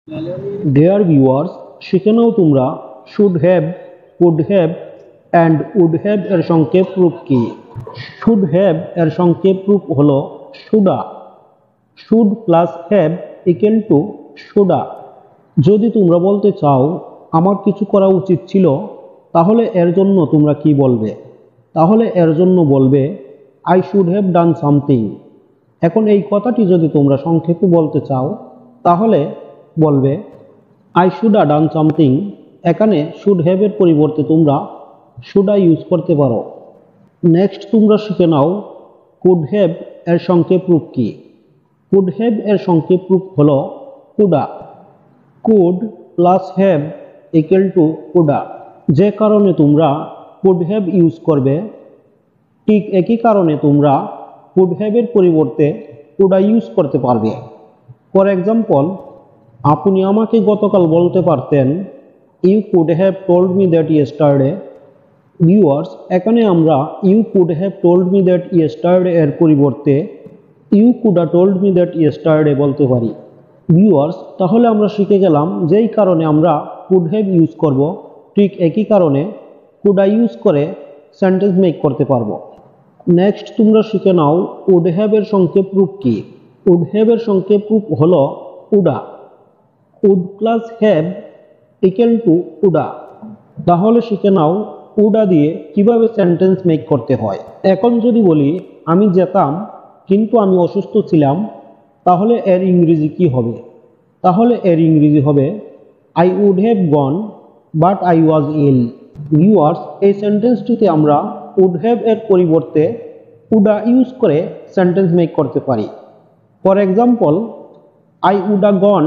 Dear viewers, সেখানেও তোমরা should have, could have and would have এর সংক্ষেপ রূপ কি? should have এর সংক্ষেপ রূপ হলো shoulda. should plus have equal to shoulda. যদি তোমরা বলতে চাও আমার কিছু করা উচিত ছিল, তাহলে এর জন্য তোমরা কি বলবে? তাহলে এর জন্য বলবে I should have done something. এখন এই কথাটি যদি তোমরা সংক্ষেপে বলতে চাও, তাহলে বলবে I should have done something. এখানে should have এর পরিবর্তে তোমরা shoulda ইউজ করতে পারো। নেক্সট তোমরা শিখে নাও could have এর সংক্ষেপ রূপ কি? could have এর সংক্ষেপ রূপ হলো coulda. could plus have equal to coulda. যে কারণে তোমরা could have ইউজ করবে, ঠিক একই কারণে তোমরা could have এর পরিবর্তে coulda ইউজ করতে পারবে। ফর এক্সাম্পল, আপনি আমাকে গতকাল বলতে পারতেন you could have told me that yesterday. Viewers, এখানে আমরা you could have told me that yesterday এর পরিবর্তে you could have told me that yesterday বলতে পারি। ভিউয়ার্স, তাহলে আমরা শিখে গেলাম যেই কারণে আমরা কুড হ্যাভ ইউজ করব, ঠিক একই কারণে কুডা ইউজ করে সেন্টেন্স মেক করতে পারবো। নেক্সট তোমরা শিখে নাও উড হ্যাভ এর সংক্ষেপ রূপ কি? উড হ্যাভ এর সংক্ষেপ রূপ হলো woulda. Would plus have equal to woulda. তাহলে শিখে নাও উডা দিয়ে কিভাবে সেন্টেন্স মেক করতে হয়। এখন যদি বলি আমি যেতাম কিন্তু আমি অসুস্থ ছিলাম, তাহলে এর ইংরেজি কি হবে? তাহলে এর ইংরেজি হবে I would have gone but I was ill. Viewers, এই সেন্টেন্সটিতে আমরা উড হ্যাভ এর পরিবর্তে উডা ইউজ করে সেন্টেন্স মেক করতে পারি। For example, I would have gone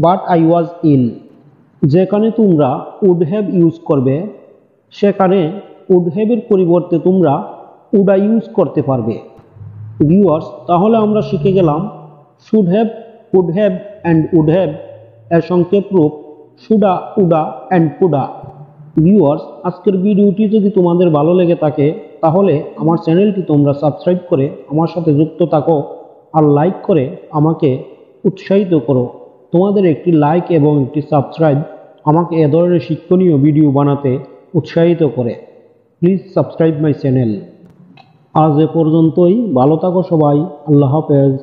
but I was ill. যেখানে তোমরা উড হ্যাভ ইউজ করবে, সেখানে উড হ্যাভ এর পরিবর্তে তোমরা উডা ইউজ করতে পারবে। ভিউয়ার্স, তাহলে আমরা শিখে গেলাম should have, could have and would have এর সংক্ষেপ রূপ shoulda, woulda and coulda. Viewers, আজকের ভিডিওটি যদি তোমাদের ভালো লেগে থাকে, তাহলে আমার চ্যানেলটি তোমরা সাবস্ক্রাইব করে আমার সাথে যুক্ত থাকো আর লাইক করে আমাকে উৎসাহিত করো। তোমাদের একটি লাইক এবং একটি সাবস্ক্রাইব আমাকে এ ধরনের শিক্ষণীয় ভিডিও বানাতে উৎসাহিত করে। Please subscribe my channel. আজ এ পর্যন্তই, ভালো থাকো সবাই। আল্লাহ হাফেজ।